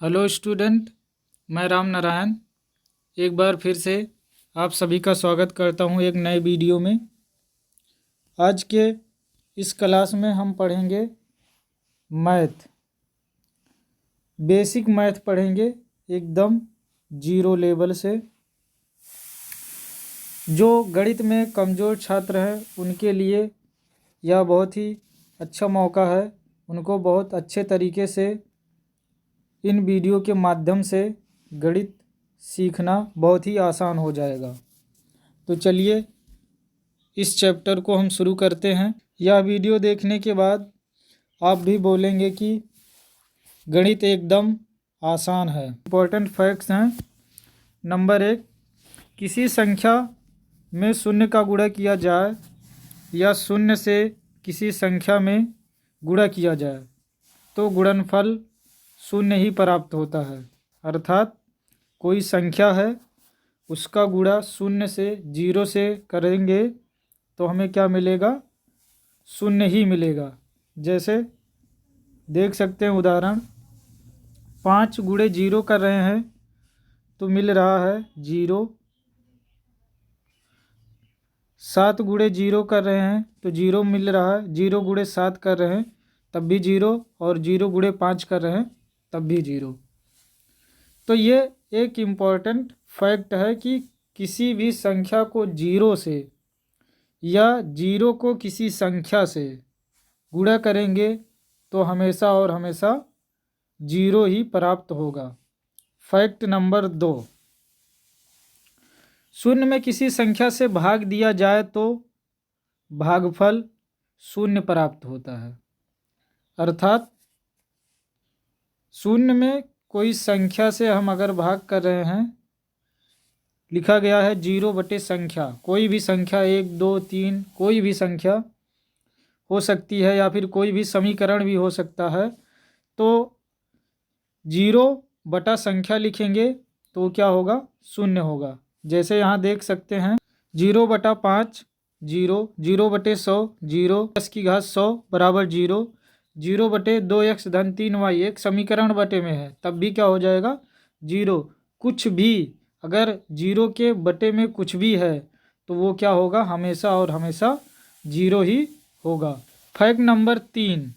Hello student, मैं राम नारायण एक बार फिर से आप सभी का स्वागत करता हूं एक नए वीडियो में। आज के इस क्लास में हम पढ़ेंगे मैथ, बेसिक मैथ पढ़ेंगे एकदम जीरो लेवल से। जो गणित में कमज़ोर छात्र हैं उनके लिए यह बहुत ही अच्छा मौका है। उनको बहुत अच्छे तरीके से इन वीडियो के माध्यम से गणित सीखना बहुत ही आसान हो जाएगा। तो चलिए इस चैप्टर को हम शुरू करते हैं। यह वीडियो देखने के बाद आप भी बोलेंगे कि गणित एकदम आसान है। इम्पोर्टेंट फैक्ट्स हैं। नंबर 1, किसी संख्या में शून्य का गुणा किया जाए या शून्य से किसी संख्या में गुणा किया जाए तो गुणनफल शून्य ही प्राप्त होता है। अर्थात कोई संख्या है, उसका गुणा शून्य से जीरो से करेंगे तो हमें क्या मिलेगा? शून्य ही मिलेगा। जैसे देख सकते हैं उदाहरण, 5 गुणे जीरो कर रहे हैं तो मिल रहा है जीरो। 7 गुणे जीरो कर रहे हैं तो जीरो मिल रहा है। 0 गुणे 7 कर रहे हैं तब भी जीरो, और 0 गुणे 5 कर रहे हैं तब भी जीरो। तो ये एक इम्पॉर्टेंट फैक्ट है कि किसी भी संख्या को जीरो से या जीरो को किसी संख्या से गुणा करेंगे तो हमेशा और हमेशा जीरो ही प्राप्त होगा। फैक्ट नंबर 2, शून्य में किसी संख्या से भाग दिया जाए तो भागफल शून्य प्राप्त होता है। अर्थात शून्य में कोई संख्या से हम अगर भाग कर रहे हैं, लिखा गया है 0 संख्या, कोई भी संख्या 1 2 3 कोई भी संख्या हो सकती है या फिर कोई भी समीकरण भी हो सकता है। तो 0 संख्या लिखेंगे तो क्या होगा? शून्य होगा। जैसे यहाँ देख सकते हैं 0/5 जीरो, 0/100 जीरो, 10⁻100 बराबर जीरो, 0/2x धन 3y एक समीकरण बटे में है तब भी क्या हो जाएगा? जीरो। कुछ भी अगर जीरो के बटे में कुछ भी है तो वो क्या होगा? हमेशा और हमेशा जीरो ही होगा। फैक्ट नंबर 3,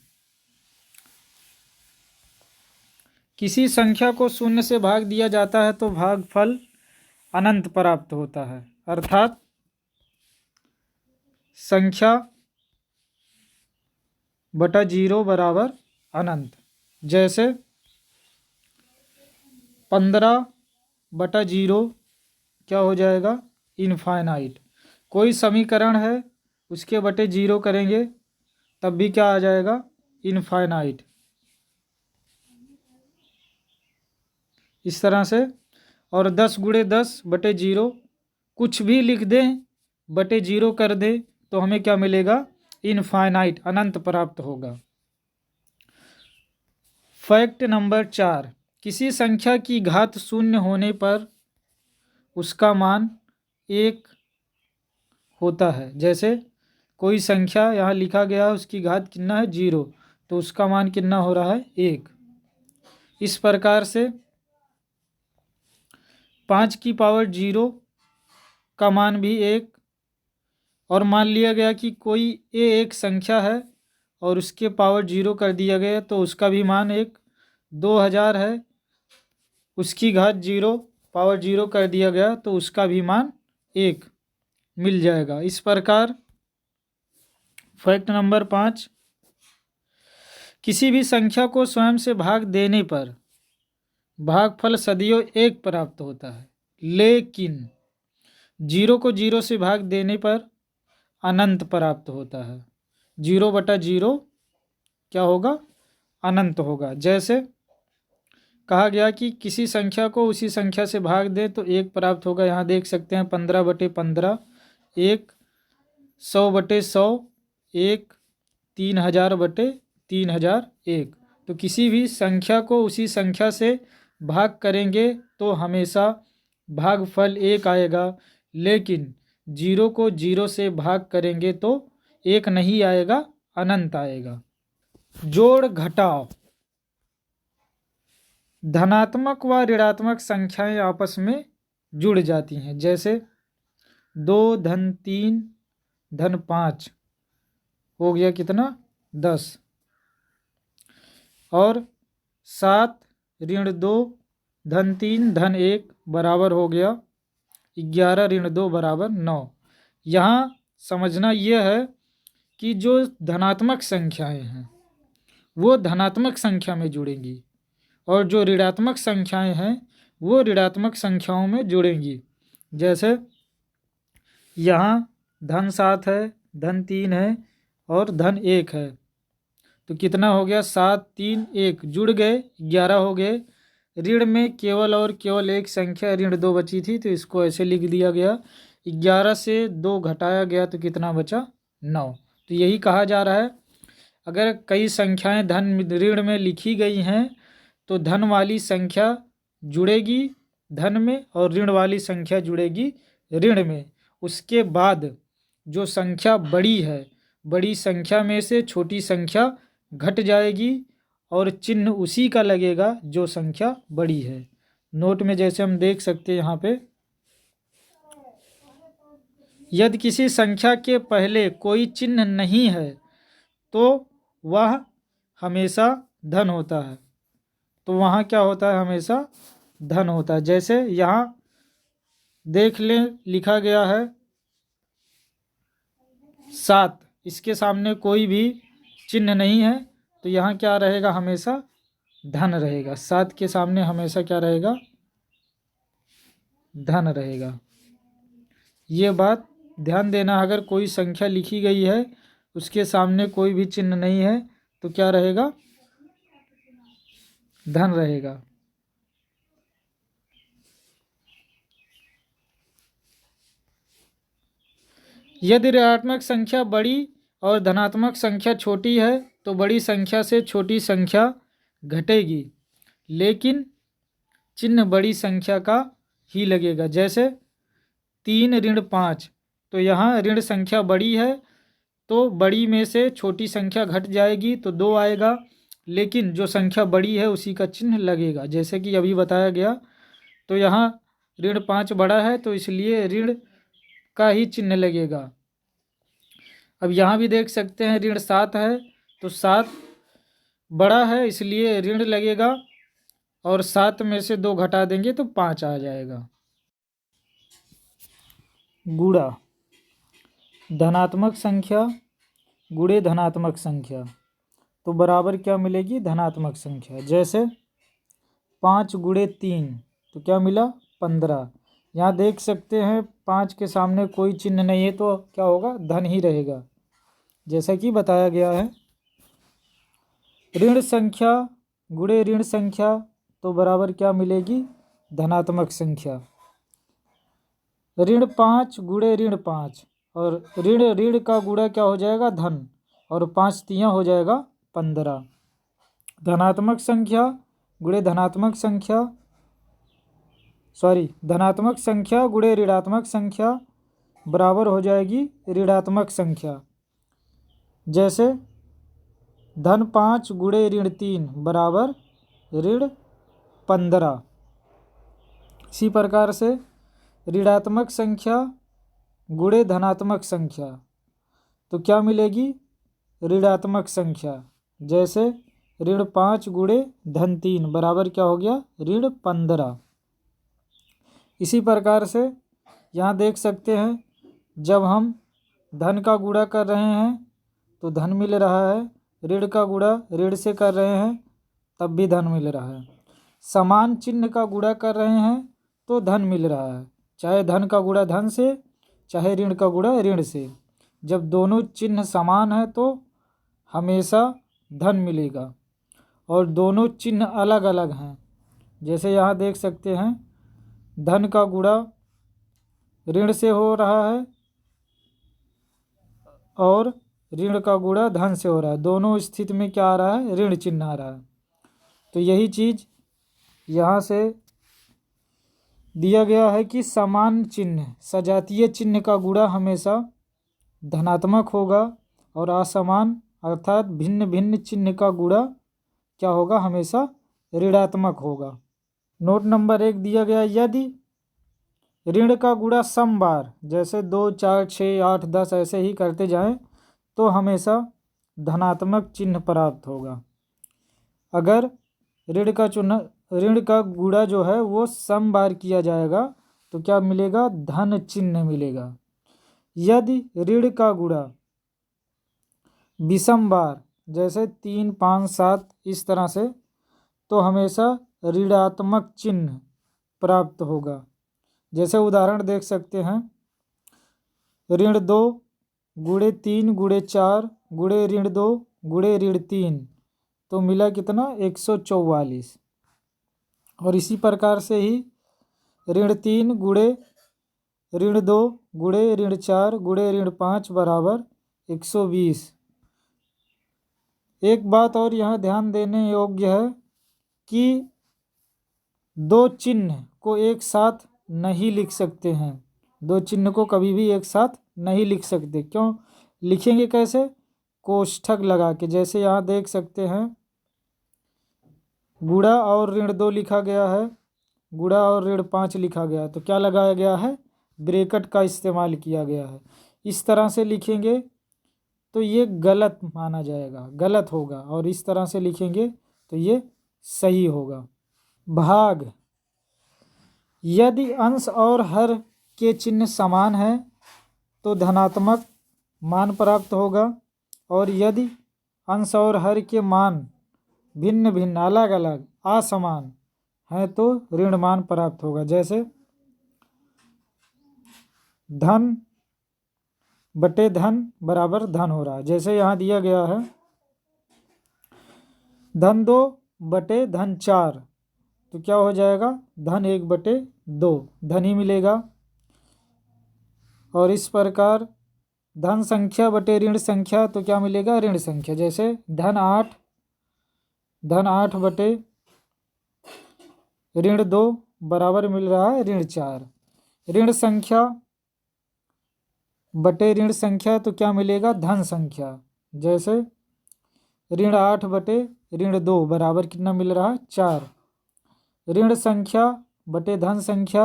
किसी संख्या को शून्य से भाग दिया जाता है तो भागफल अनंत प्राप्त होता है। अर्थात संख्या बटा जीरो बराबर अनंत। जैसे 15/0 क्या हो जाएगा? इनफाइनाइट। कोई समीकरण है उसके बटे जीरो करेंगे तब भी क्या आ जाएगा? इनफाइनाइट। इस तरह से। और 10 गुणे 10/0 कुछ भी लिख दें बटे जीरो कर दें तो हमें क्या मिलेगा? इनफाइनाइट, अनंत प्राप्त होगा। फैक्ट नंबर 4, किसी संख्या की घात शून्य होने पर उसका मान 1 होता है। जैसे कोई संख्या यहाँ लिखा गया है, उसकी घात कितना है? 0, तो उसका मान कितना हो रहा है? 1। इस प्रकार से 5⁻0 का मान भी 1। और मान लिया गया कि कोई एक संख्या है और उसके पावर 0 कर दिया गया तो उसका भी मान 1। 2000 है, उसकी घात 0 पावर 0 कर दिया गया तो उसका भी मान 1 मिल जाएगा। इस प्रकार फैक्ट नंबर 5, किसी भी संख्या को स्वयं से भाग देने पर भागफल सदैव 1 प्राप्त होता है, लेकिन 0 को 0 से भाग देने पर अनंत प्राप्त होता है। 0/0 क्या होगा? अनंत होगा। जैसे कहा गया कि किसी संख्या को उसी संख्या से भाग दे तो 1 प्राप्त होगा। यहाँ देख सकते हैं 15/15 1, 100/100 1, 3000/3000 1। तो किसी भी संख्या को उसी संख्या से भाग करेंगे तो हमेशा भागफल 1 आएगा, लेकिन 0 को 0 से भाग करेंगे तो 1 नहीं आएगा, अनंत आएगा। जोड़ घटाव, धनात्मक व ऋणात्मक संख्याएं आपस में जुड़ जाती हैं। जैसे 2 धन 3 धन 5 हो गया कितना 10, और 7 ऋण 2 धन 3 धन 1 बराबर हो गया 11 ऋण 2 बराबर 9। यहाँ समझना यह है कि जो धनात्मक संख्याएं हैं वो धनात्मक संख्या में जुड़ेंगी और जो ऋणात्मक संख्याएं हैं वो ऋणात्मक संख्याओं में जुड़ेंगी। जैसे यहाँ धन 7 है, धन 3 है और धन 1 है, तो कितना हो गया 7 3 1 जुड़ गए 11 हो गए। ऋण में केवल और केवल एक संख्या ऋण 2 बची थी, तो इसको ऐसे लिख दिया गया 11 से 2 घटाया गया तो कितना बचा 9। तो यही कहा जा रहा है अगर कई संख्याएं धन ऋण में लिखी गई हैं तो धन वाली संख्या जुड़ेगी धन में और ऋण वाली संख्या जुड़ेगी ऋण में। उसके बाद जो संख्या बड़ी है, बड़ी संख्या में से छोटी संख्या घट जाएगी और चिन्ह उसी का लगेगा जो संख्या बड़ी है। नोट में जैसे हम देख सकते हैं यहाँ पे, यदि किसी संख्या के पहले कोई चिन्ह नहीं है तो वह हमेशा धन होता है, तो वहाँ क्या होता है हमेशा धन होता है। जैसे यहाँ देख लें लिखा गया है 7, इसके सामने कोई भी चिन्ह नहीं है तो यहाँ क्या रहेगा हमेशा धन रहेगा। 7 के सामने हमेशा क्या रहेगा धन रहेगा। ये बात ध्यान देना, अगर कोई संख्या लिखी गई है उसके सामने कोई भी चिन्ह नहीं है तो क्या रहेगा धन रहेगा। यदि ऋणात्मक संख्या बड़ी और धनात्मक संख्या छोटी है तो बड़ी संख्या से छोटी संख्या घटेगी लेकिन चिन्ह बड़ी संख्या का ही लगेगा। जैसे 3 ऋण 5, तो यहाँ ऋण संख्या बड़ी है तो बड़ी में से छोटी संख्या घट जाएगी तो 2 आएगा, लेकिन जो संख्या बड़ी है उसी का चिन्ह लगेगा जैसे कि अभी बताया गया। तो यहाँ ऋण 5 बड़ा है तो इसलिए ऋण का ही चिन्ह लगेगा। अब यहाँ भी देख सकते हैं ऋण 7 है तो 7 बड़ा है इसलिए ऋण लगेगा और 7 में से 2 घटा देंगे तो 5 आ जाएगा। गुणा, धनात्मक संख्या गुणे धनात्मक संख्या तो बराबर क्या मिलेगी धनात्मक संख्या। जैसे 5 गुणे 3 तो क्या मिला 15। यहाँ देख सकते हैं 5 के सामने कोई चिन्ह नहीं है तो क्या होगा धन ही रहेगा जैसा कि बताया गया है। ऋण संख्या गुणे ऋण संख्या तो बराबर क्या मिलेगी धनात्मक संख्या। ऋण 5 गुणे ऋण 5 और ऋण ऋण का गुणा क्या हो जाएगा धन और 5 तियाँ हो जाएगा 15। धनात्मक संख्या गुणे धनात्मक संख्या धनात्मक संख्या गुणे ऋणात्मक संख्या बराबर हो जाएगी ऋणात्मक संख्या। जैसे धन 5 गुणे ऋण 3 बराबर ऋण 15। इसी प्रकार से ऋणात्मक संख्या गुणे धनात्मक संख्या तो क्या मिलेगी ऋणात्मक संख्या। जैसे ऋण 5 गुणे धन 3 बराबर क्या हो गया ऋण 15। इसी प्रकार से यहाँ देख सकते हैं जब हम धन का गुणा कर रहे हैं तो धन मिल रहा है, ऋण का गुणा ऋण से कर रहे हैं तब भी धन मिल रहा है। समान चिन्ह का गुणा कर रहे हैं तो धन मिल रहा है, चाहे धन का गुणा धन से चाहे ऋण का गुणा ऋण से। जब दोनों चिन्ह समान है तो हमेशा धन मिलेगा और दोनों चिन्ह अलग अलग हैं। जैसे यहाँ देख सकते हैं धन का गुणा ऋण से हो रहा है और ऋण का गुणा धन से हो रहा है, दोनों स्थिति में क्या आ रहा है ऋण चिन्ह आ रहा है। तो यही चीज़ यहाँ से दिया गया है कि समान चिन्ह सजातीय चिन्ह का गुणा हमेशा धनात्मक होगा और असमान अर्थात भिन्न भिन्न चिन्ह का गुणा क्या होगा हमेशा ऋणात्मक होगा। नोट नंबर 1 दिया गया, यदि ऋण का गुणा सम बार जैसे 2, 4, 6, 8, 10 ऐसे ही करते जाएं तो हमेशा धनात्मक चिन्ह प्राप्त होगा। अगर ऋण का गुणा जो है वो सम बार किया जाएगा तो क्या मिलेगा, धन चिन्ह मिलेगा। यदि ऋण का गुणा विषम बार जैसे 3, 5, 7 इस तरह से तो हमेशा ऋणात्मक चिन्ह प्राप्त होगा। जैसे उदाहरण देख सकते हैं, ऋण 2 गुणे 3 गुणे 4 गुणे ऋण 2 गुणे ऋण 3 तो मिला कितना, 144। और इसी प्रकार से ही ऋण 3 गुणे ऋण 2 गुणे ऋण 4 गुणे ऋण 5 बराबर 120। एक बात और यहाँ ध्यान देने योग्य है कि दो चिन्ह को एक साथ नहीं लिख सकते हैं। दो चिन्ह को कभी भी एक साथ नहीं लिख सकते। क्यों लिखेंगे, कैसे, कोष्ठक लगा के। जैसे यहाँ देख सकते हैं, गुणा और ऋण 2 लिखा गया है, गुणा और ऋण 5 लिखा गया है, तो क्या लगाया गया है, ब्रैकेट का इस्तेमाल किया गया है। इस तरह से लिखेंगे तो ये गलत माना जाएगा, गलत होगा, और इस तरह से लिखेंगे तो ये सही होगा। भाग, यदि अंश और हर के चिन्ह समान है तो धनात्मक मान प्राप्त होगा, और यदि अंश और हर के मान भिन्न भिन्न अलग अलग असमान है तो ऋण मान प्राप्त होगा। जैसे धन बटे धन बराबर धन हो रहा है। जैसे यहाँ दिया गया है धन 2 बटे धन 4 तो क्या हो जाएगा, धन 1 बटे 2 धन ही मिलेगा। और इस प्रकार धन संख्या बटे ऋण संख्या तो क्या मिलेगा, ऋण संख्या। जैसे धन 8 बटे ऋण 2 बराबर मिल रहा है ऋण 4। ऋण संख्या बटे ऋण संख्या तो क्या मिलेगा, धन संख्या। जैसे ऋण 8 बटे ऋण 2 बराबर कितना मिल रहा है, 4। ऋण संख्या बटे धन संख्या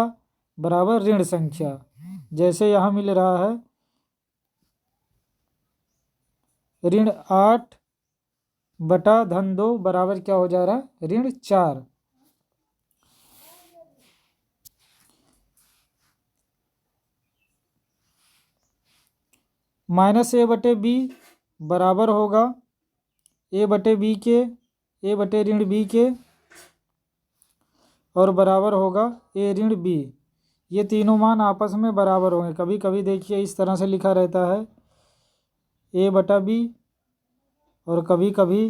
बराबर ऋण संख्या। जैसे यहाँ मिल रहा है ऋण 8 बटा धन 2 बराबर क्या हो जा रहा है, ऋण 4। माइनस ए बटे बी बराबर होगा ए बटे बी के, ए बटे ऋण बी के, और बराबर होगा ए ऋण बी। ये तीनों मान आपस में बराबर होंगे। कभी कभी देखिए इस तरह से लिखा रहता है ए बटा बी, और कभी कभी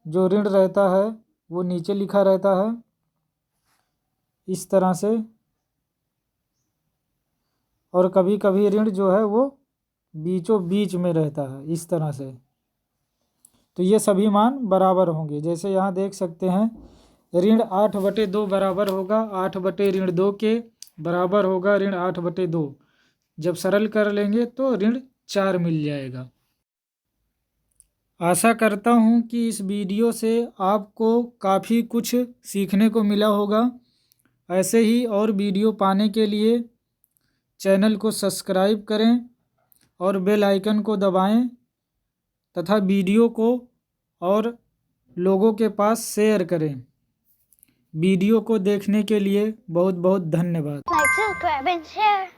जो ऋण रहता है वो नीचे लिखा रहता है इस तरह से, और कभी कभी ऋण जो है वो बीचों बीच में रहता है इस तरह से। तो ये सभी मान बराबर होंगे। जैसे यहाँ देख सकते हैं ऋण 8 बटे 2 बराबर होगा 8 बटे ऋण 2 के, बराबर होगा ऋण 8 बटे 2। जब सरल कर लेंगे तो ऋण 4 मिल जाएगा। आशा करता हूँ कि इस वीडियो से आपको काफ़ी कुछ सीखने को मिला होगा। ऐसे ही और वीडियो पाने के लिए चैनल को सब्सक्राइब करें और बेल आइकन को दबाएं तथा वीडियो को और लोगों के पास शेयर करें। वीडियो को देखने के लिए बहुत बहुत धन्यवाद।